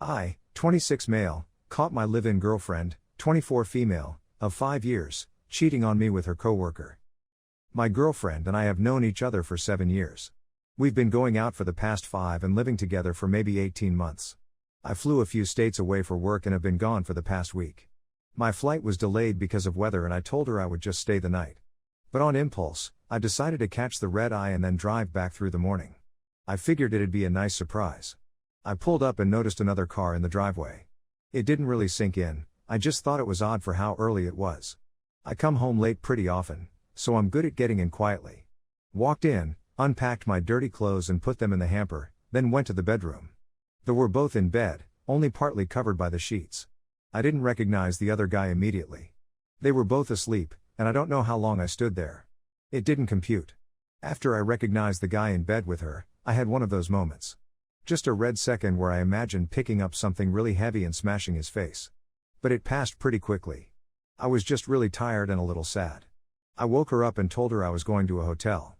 I, 26 male, caught my live-in girlfriend, 24 female, of 5 years, cheating on me with her coworker. My girlfriend and I have known each other for 7 years. We've been going out for the past 5 and living together for maybe 18 months. I flew a few states away for work and have been gone for the past week. My flight was delayed because of weather and I told her I would just stay the night. But on impulse, I decided to catch the red eye and then drive back through the morning. I figured it'd be a nice surprise. I pulled up and noticed another car in the driveway. It didn't really sink in, I just thought it was odd for how early it was. I come home late pretty often, so I'm good at getting in quietly. Walked in, unpacked my dirty clothes and put them in the hamper, then went to the bedroom. They were both in bed, only partly covered by the sheets. I didn't recognize the other guy immediately. They were both asleep, and I don't know how long I stood there. It didn't compute. After I recognized the guy in bed with her, I had one of those moments. Just a red second where I imagined picking up something really heavy and smashing his face. But it passed pretty quickly. I was just really tired and a little sad. I woke her up and told her I was going to a hotel.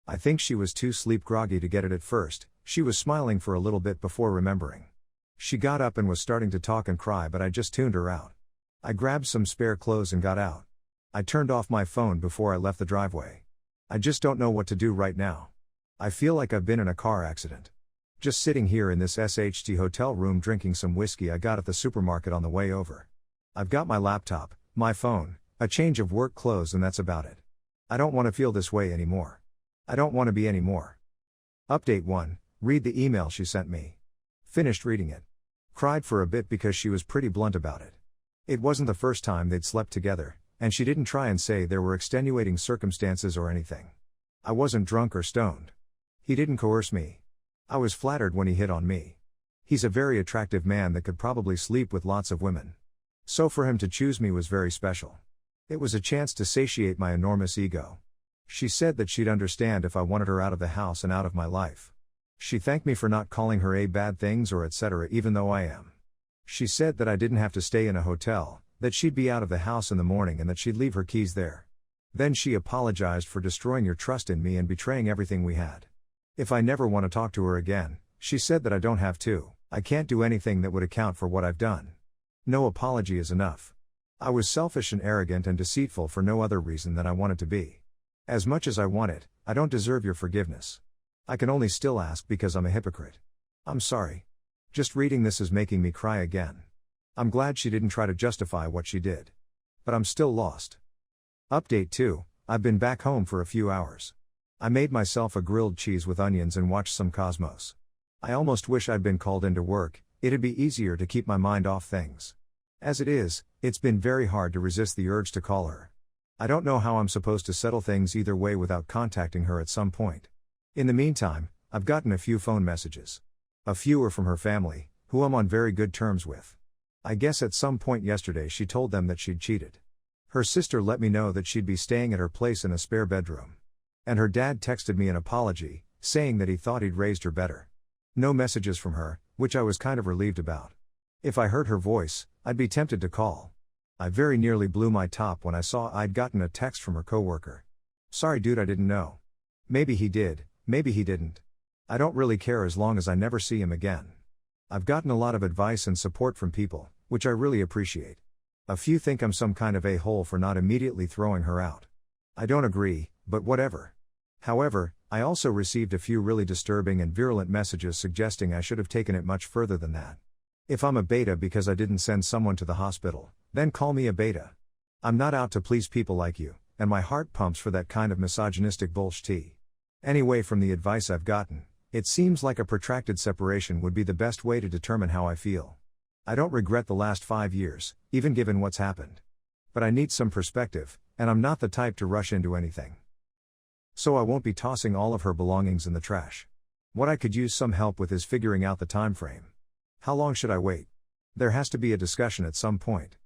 I think she was too sleep groggy to get it at first. She was smiling for a little bit before remembering. She got up and was starting to talk and cry, but I just tuned her out. I grabbed some spare clothes and got out. I turned off my phone before I left the driveway. I just don't know what to do right now. I feel like I've been in a car accident. Just sitting here in this SHT hotel room drinking some whiskey I got at the supermarket on the way over. I've got my laptop, my phone, a change of work clothes, and that's about it. I don't want to feel this way anymore. I don't want to be anymore. Update 1, read the email she sent me. Finished reading it. Cried for a bit because she was pretty blunt about it. It wasn't the first time they'd slept together, and she didn't try and say there were extenuating circumstances or anything. I wasn't drunk or stoned. He didn't coerce me. I was flattered when he hit on me. He's a very attractive man that could probably sleep with lots of women. So for him to choose me was very special. It was a chance to satiate my enormous ego. She said that she'd understand if I wanted her out of the house and out of my life. She thanked me for not calling her a bad things or etc. even though I am. She said that I didn't have to stay in a hotel, that she'd be out of the house in the morning and that she'd leave her keys there. Then she apologized for destroying your trust in me and betraying everything we had. If I never want to talk to her again, she said that I don't have to. I can't do anything that would account for what I've done. No apology is enough. I was selfish and arrogant and deceitful for no other reason than I wanted to be. As much as I want it, I don't deserve your forgiveness. I can only still ask because I'm a hypocrite. I'm sorry. Just reading this is making me cry again. I'm glad she didn't try to justify what she did. But I'm still lost. Update 2, I've been back home for a few hours. I made myself a grilled cheese with onions and watched some Cosmos. I almost wish I'd been called into work, it'd be easier to keep my mind off things. As it is, it's been very hard to resist the urge to call her. I don't know how I'm supposed to settle things either way without contacting her at some point. In the meantime, I've gotten a few phone messages. A few are from her family, who I'm on very good terms with. I guess at some point yesterday she told them that she'd cheated. Her sister let me know that she'd be staying at her place in a spare bedroom. And her dad texted me an apology, saying that he thought he'd raised her better. No messages from her, which I was kind of relieved about. If I heard her voice, I'd be tempted to call. I very nearly blew my top when I saw I'd gotten a text from her coworker. Sorry dude, I didn't know. Maybe he did, maybe he didn't. I don't really care as long as I never see him again. I've gotten a lot of advice and support from people, which I really appreciate. A few think I'm some kind of a-hole for not immediately throwing her out. I don't agree, but whatever. However, I also received a few really disturbing and virulent messages suggesting I should have taken it much further than that. If I'm a beta because I didn't send someone to the hospital, then call me a beta. I'm not out to please people like you, and my heart pumps for that kind of misogynistic bullshit. Anyway, from the advice I've gotten, it seems like a protracted separation would be the best way to determine how I feel. I don't regret the last 5 years, even given what's happened. But I need some perspective, and I'm not the type to rush into anything. So I won't be tossing all of her belongings in the trash. What I could use some help with is figuring out the time frame. How long should I wait? There has to be a discussion at some point.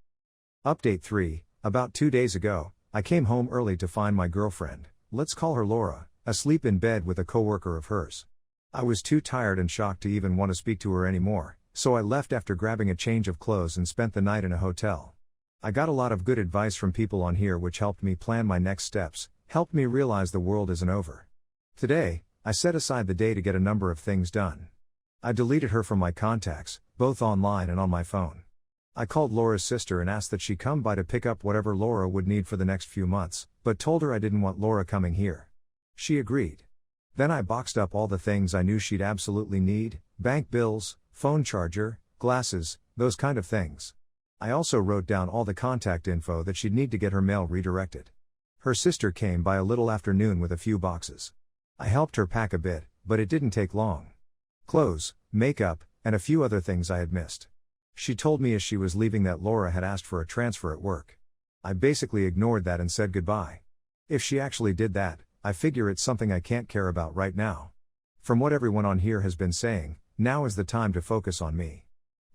Update 3, about 2 days ago, I came home early to find my girlfriend, let's call her Laura, asleep in bed with a coworker of hers. I was too tired and shocked to even want to speak to her anymore, so I left after grabbing a change of clothes and spent the night in a hotel. I got a lot of good advice from people on here which helped me plan my next steps, helped me realize the world isn't over. Today, I set aside the day to get a number of things done. I deleted her from my contacts, both online and on my phone. I called Laura's sister and asked that she come by to pick up whatever Laura would need for the next few months, but told her I didn't want Laura coming here. She agreed. Then I boxed up all the things I knew she'd absolutely need: bank bills, phone charger, glasses, those kind of things. I also wrote down all the contact info that she'd need to get her mail redirected. Her sister came by a little after noon with a few boxes. I helped her pack a bit, but it didn't take long. Clothes, makeup, and a few other things I had missed. She told me as she was leaving that Laura had asked for a transfer at work. I basically ignored that and said goodbye. If she actually did that, I figure it's something I can't care about right now. From what everyone on here has been saying, now is the time to focus on me.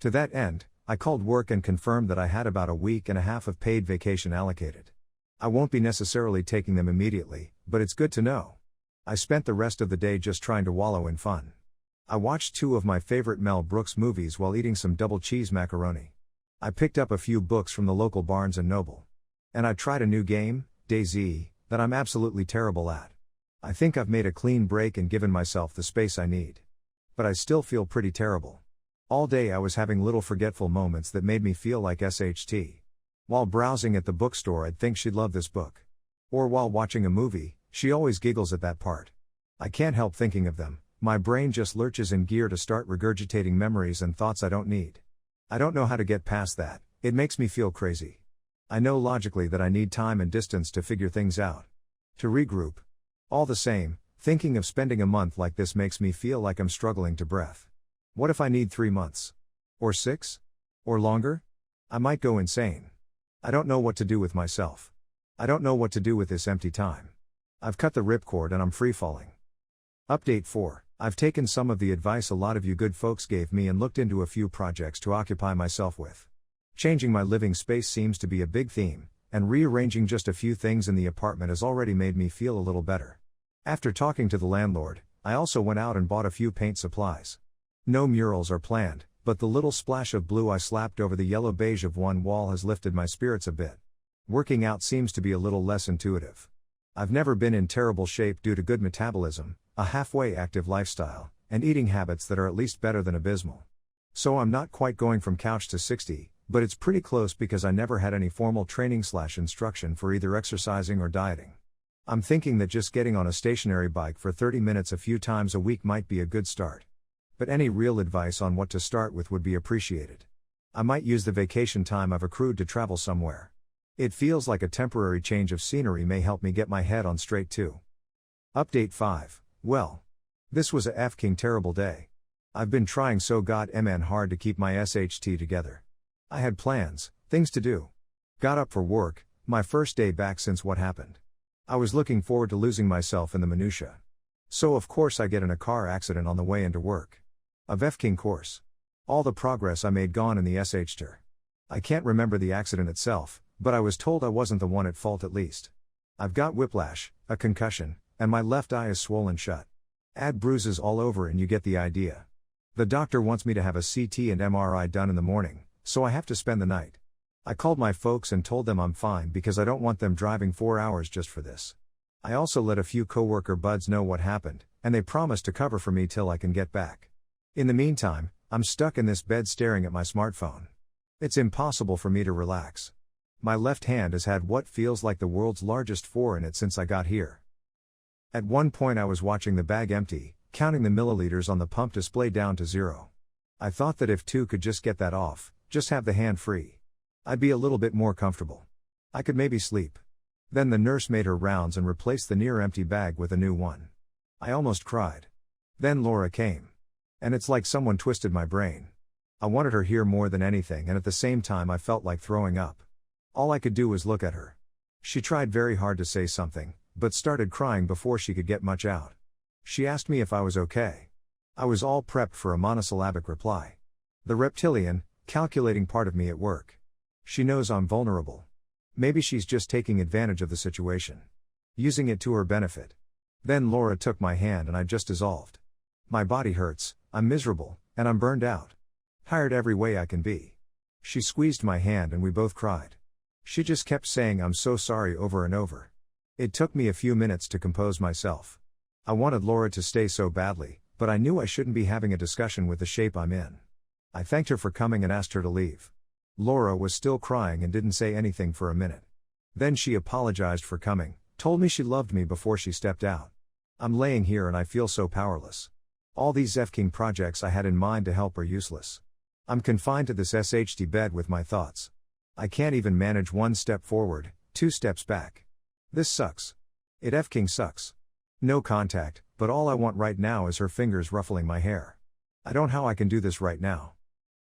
To that end, I called work and confirmed that I had about a week and a half of paid vacation allocated. I won't be necessarily taking them immediately, but it's good to know. I spent the rest of the day just trying to wallow in fun. I watched 2 of my favorite Mel Brooks movies while eating some double cheese macaroni. I picked up a few books from the local Barnes & Noble. And I tried a new game, DayZ, that I'm absolutely terrible at. I think I've made a clean break and given myself the space I need. But I still feel pretty terrible. All day I was having little forgetful moments that made me feel like SHT. While browsing at the bookstore, I'd think she'd love this book. Or while watching a movie, she always giggles at that part. I can't help thinking of them. My brain just lurches in gear to start regurgitating memories and thoughts I don't need. I don't know how to get past that. It makes me feel crazy. I know logically that I need time and distance to figure things out. To regroup. All the same, thinking of spending a month like this makes me feel like I'm struggling to breath. What if I need 3 months? Or 6? Or longer? I might go insane. I don't know what to do with myself. I don't know what to do with this empty time. I've cut the ripcord and I'm free falling. Update 4. I've taken some of the advice a lot of you good folks gave me and looked into a few projects to occupy myself with. Changing my living space seems to be a big theme, and rearranging just a few things in the apartment has already made me feel a little better. After talking to the landlord, I also went out and bought a few paint supplies. No murals are planned, but the little splash of blue I slapped over the yellow beige of one wall has lifted my spirits a bit. Working out seems to be a little less intuitive. I've never been in terrible shape due to good metabolism, a halfway active lifestyle, and eating habits that are at least better than abysmal. So I'm not quite going from couch to 60, but it's pretty close because I never had any formal training/instruction for either exercising or dieting. I'm thinking that just getting on a stationary bike for 30 minutes a few times a week might be a good start. But any real advice on what to start with would be appreciated. I might use the vacation time I've accrued to travel somewhere. It feels like a temporary change of scenery may help me get my head on straight too. Update 5. Well, this was a f***ing terrible day. I've been trying so goddamn hard to keep my SHT together. I had plans, things to do. Got up for work, my first day back since what happened. I was looking forward to losing myself in the minutia. So of course I get in a car accident on the way into work. A f***ing course. All the progress I made gone in the SHT. I can't remember the accident itself, but I was told I wasn't the one at fault at least. I've got whiplash, a concussion, and my left eye is swollen shut. Add bruises all over and you get the idea. The doctor wants me to have a CT and MRI done in the morning, so I have to spend the night. I called my folks and told them I'm fine because I don't want them driving 4 hours just for this. I also let a few coworker buds know what happened, and they promised to cover for me till I can get back. In the meantime, I'm stuck in this bed staring at my smartphone. It's impossible for me to relax. My left hand has had what feels like the world's largest 4 in it since I got here. At one point I was watching the bag empty, counting the milliliters on the pump display down to 0. I thought that if 2 could just get that off, just have the hand free, I'd be a little bit more comfortable. I could maybe sleep. Then the nurse made her rounds and replaced the near empty bag with a new one. I almost cried. Then Laura came. And it's like someone twisted my brain. I wanted her here more than anything, and at the same time I felt like throwing up. All I could do was look at her. She tried very hard to say something, but started crying before she could get much out. She asked me if I was okay. I was all prepped for a monosyllabic reply. The reptilian, calculating part of me at work. She knows I'm vulnerable. Maybe she's just taking advantage of the situation. Using it to her benefit. Then Laura took my hand and I just dissolved. My body hurts, I'm miserable, and I'm burned out. Tired every way I can be. She squeezed my hand and we both cried. She just kept saying I'm so sorry over and over. It took me a few minutes to compose myself. I wanted Laura to stay so badly, but I knew I shouldn't be having a discussion with the shape I'm in. I thanked her for coming and asked her to leave. Laura was still crying and didn't say anything for a minute. Then she apologized for coming, told me she loved me before she stepped out. I'm laying here and I feel so powerless. All these F-King projects I had in mind to help are useless. I'm confined to this SHD bed with my thoughts. I can't even manage 1 step forward, 2 steps back. This sucks. It F-King sucks. No contact, but all I want right now is her fingers ruffling my hair. I don't know how I can do this right now.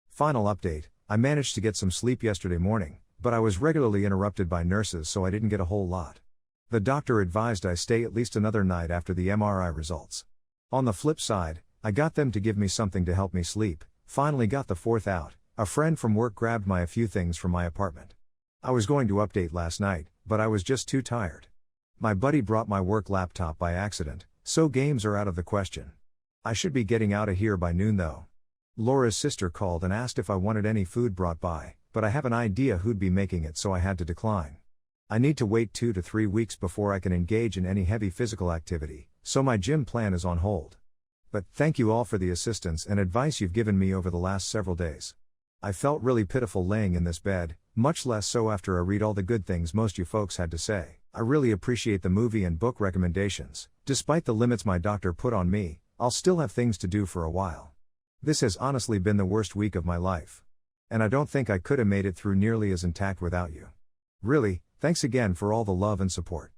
Final update, I managed to get some sleep yesterday morning, but I was regularly interrupted by nurses so I didn't get a whole lot. The doctor advised I stay at least another night after the MRI results. On the flip side, I got them to give me something to help me sleep, finally got the 4th out. A friend from work grabbed a few things from my apartment. I was going to update last night, but I was just too tired. My buddy brought my work laptop by accident, so games are out of the question. I should be getting out of here by noon though. Laura's sister called and asked if I wanted any food brought by, but I have an idea who'd be making it so I had to decline. I need to wait 2 to 3 weeks before I can engage in any heavy physical activity, so my gym plan is on hold. But thank you all for the assistance and advice you've given me over the last several days. I felt really pitiful laying in this bed, much less so after I read all the good things most you folks had to say. I really appreciate the movie and book recommendations. Despite the limits my doctor put on me, I'll still have things to do for a while. This has honestly been the worst week of my life. And I don't think I could have made it through nearly as intact without you. Really, thanks again for all the love and support.